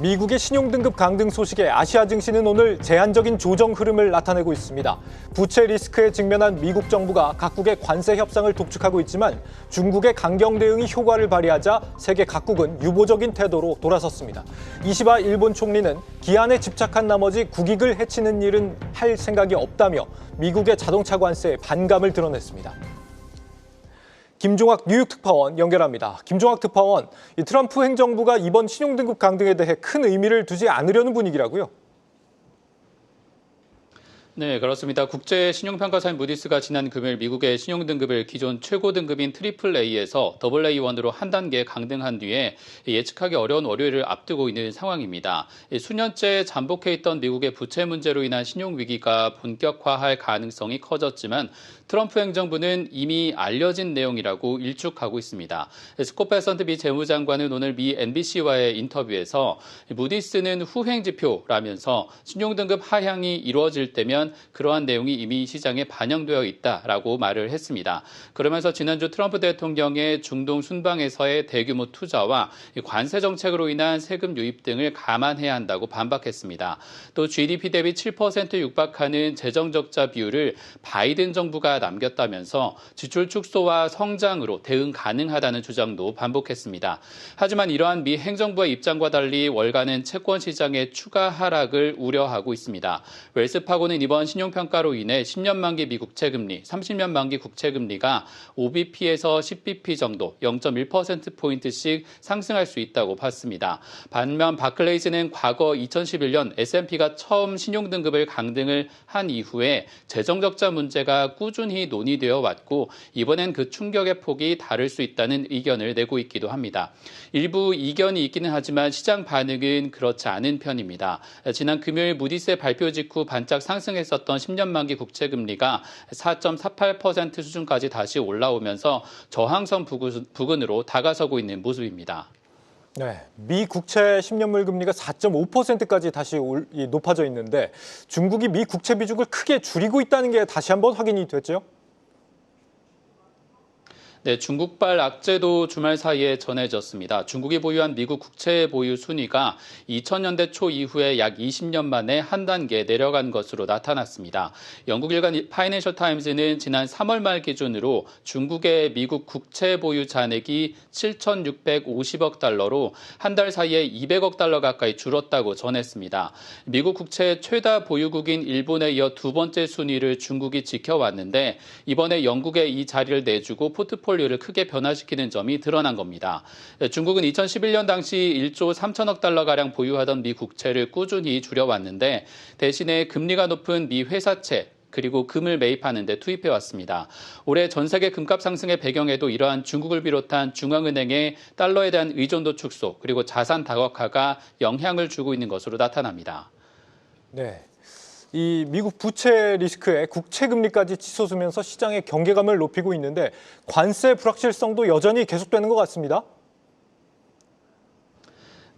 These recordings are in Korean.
미국의 신용등급 강등 소식에 아시아 증시는 오늘 제한적인 조정 흐름을 나타내고 있습니다. 부채 리스크에 직면한 미국 정부가 각국의 관세 협상을 독촉하고 있지만 중국의 강경 대응이 효과를 발휘하자 세계 각국은 유보적인 태도로 돌아섰습니다. 이시바 일본 총리는 기한에 집착한 나머지 국익을 해치는 일은 할 생각이 없다며 미국의 자동차 관세에 반감을 드러냈습니다. 김종학 뉴욕 특파원 연결합니다. 김종학 특파원, 트럼프 행정부가 이번 신용등급 강등에 대해 큰 의미를 두지 않으려는 분위기라고요? 네, 그렇습니다. 국제 신용평가사인 무디스가 지난 금요일 미국의 신용등급을 기존 최고 등급인 AAA에서 AA1으로 한 단계 강등한 뒤에 예측하기 어려운 월요일을 앞두고 있는 상황입니다. 수년째 잠복해 있던 미국의 부채 문제로 인한 신용위기가 본격화할 가능성이 커졌지만 트럼프 행정부는 이미 알려진 내용이라고 일축하고 있습니다. 스콧 베선트 미 재무장관은 오늘 미 NBC와의 인터뷰에서 무디스는 후행지표라면서 신용등급 하향이 이루어질 때면 그러한 내용이 이미 시장에 반영되어 있다라고 말을 했습니다. 그러면서 지난주 트럼프 대통령의 중동 순방에서의 대규모 투자와 관세 정책으로 인한 세금 유입 등을 감안해야 한다고 반박했습니다. 또 GDP 대비 7% 육박하는 재정 적자 비율을 바이든 정부가 남겼다면서 지출 축소와 성장으로 대응 가능하다는 주장도 반복했습니다. 하지만 이러한 미 행정부의 입장과 달리 월가는 채권 시장의 추가 하락을 우려하고 있습니다. 웰스파고는 이번 신용평가로 인해 10년 만기 미국채 금리, 30년 만기 국채 금리가 5bp에서 10bp 정도 0.1%포인트씩 상승할 수 있다고 봤습니다. 반면 바클레이즈는 과거 2011년 S&P가 처음 신용등급을 강등을 한 이후에 재정적자 문제가 꾸준히 논의되어 왔고 이번엔 그 충격의 폭이 다를 수 있다는 의견을 내고 있기도 합니다. 일부 이견이 있기는 하지만 시장 반응은 그렇지 않은 편입니다. 지난 금요일 무디스의 발표 직후 반짝 상승했었던 10년 만기 국채 금리가 4.48% 수준까지 다시 올라오면서 저항선 부근으로 다가서고 있는 모습입니다. 네, 미 국채 10년물 금리가 4.5%까지 다시 높아져 있는데 중국이 미 국채 비중을 크게 줄이고 있다는 게 다시 한번 확인이 됐죠? 네, 중국발 악재도 주말 사이에 전해졌습니다. 중국이 보유한 미국 국채 보유 순위가 2000년대 초 이후에 약 20년 만에 한 단계 내려간 것으로 나타났습니다. 영국 일간 파이낸셜 타임즈는 지난 3월 말 기준으로 중국의 미국 국채 보유 잔액이 7,650억 달러로 한 달 사이에 200억 달러 가까이 줄었다고 전했습니다. 미국 국채 최다 보유국인 일본에 이어 두 번째 순위를 중국이 지켜왔는데 이번에 영국에 이 자리를 내주고 포트폴리오를 크게 변화시키는 점이 드러난 겁니다. 중국은 2011년 당시 1조 3천억 달러가량 보유하던 미 국채를 꾸준히 줄여왔는데 대신에 금리가 높은 미 회사채 그리고 금을 매입하는 데 투입해왔습니다. 올해 전 세계 금값 상승의 배경에도 이러한 중국을 비롯한 중앙은행의 달러에 대한 의존도 축소 그리고 자산 다각화가 영향을 주고 있는 것으로 나타납니다. 네. 이 미국 부채 리스크에 국채 금리까지 치솟으면서 시장의 경계감을 높이고 있는데 관세 불확실성도 여전히 계속되는 것 같습니다.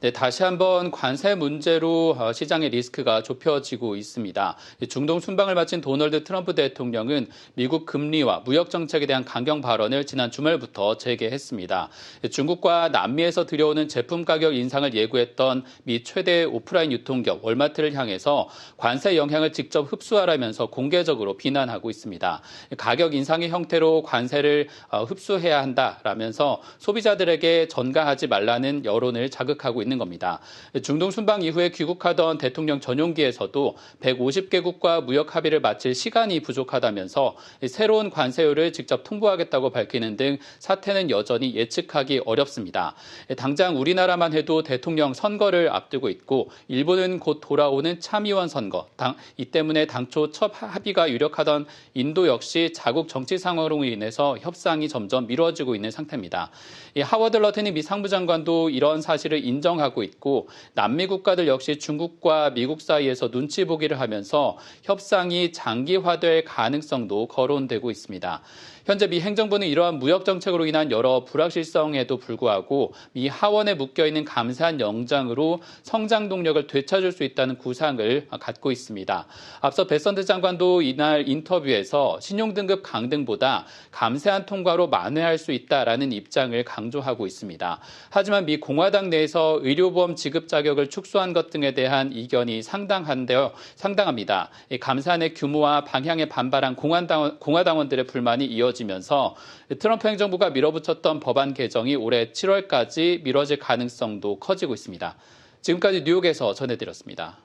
네, 다시 한번 관세 문제로 시장의 리스크가 좁혀지고 있습니다. 중동 순방을 마친 도널드 트럼프 대통령은 미국 금리와 무역 정책에 대한 강경 발언을 지난 주말부터 재개했습니다. 중국과 남미에서 들여오는 제품 가격 인상을 예고했던 미 최대 오프라인 유통기업 월마트를 향해서 관세 영향을 직접 흡수하라면서 공개적으로 비난하고 있습니다. 가격 인상의 형태로 관세를 흡수해야 한다라면서 소비자들에게 전가하지 말라는 여론을 자극하고 있는 겁니다. 중동 순방 이후에 귀국하던 대통령 전용기에서도 150개국과 무역 합의를 마칠 시간이 부족하다면서 새로운 관세율을 직접 통보하겠다고 밝히는 등 사태는 여전히 예측하기 어렵습니다. 당장 우리나라만 해도 대통령 선거를 앞두고 있고 일본은 곧 돌아오는 참의원 선거, 이 때문에 당초 첫 합의가 유력하던 인도 역시 자국 정치 상황으로 인해서 협상이 점점 미뤄지고 있는 상태입니다. 하워드 러튼이 미 상부장관도 이런 사실을 인정하고 있고 남미 국가들 역시 중국과 미국 사이에서 눈치 보기를 하면서 협상이 장기화될 가능성도 거론되고 있습니다. 현재 미 행정부는 이러한 무역 정책으로 인한 여러 불확실성에도 불구하고 미 하원에 묶여있는 감세한 영장으로 성장 동력을 되찾을 수 있다는 구상을 갖고 있습니다. 앞서 베선트 장관도 이날 인터뷰에서 신용등급 강등보다 감세한 통과로 만회할 수 있다라는 입장을 강조하고 있습니다. 하지만 미 공화당 내에서 의료보험 지급 자격을 축소한 것 등에 대한 이견이 상당합니다. 감산의 규모와 방향에 반발한 공화당원들의 불만이 이어지면서 트럼프 행정부가 밀어붙였던 법안 개정이 올해 7월까지 미뤄질 가능성도 커지고 있습니다. 지금까지 뉴욕에서 전해드렸습니다.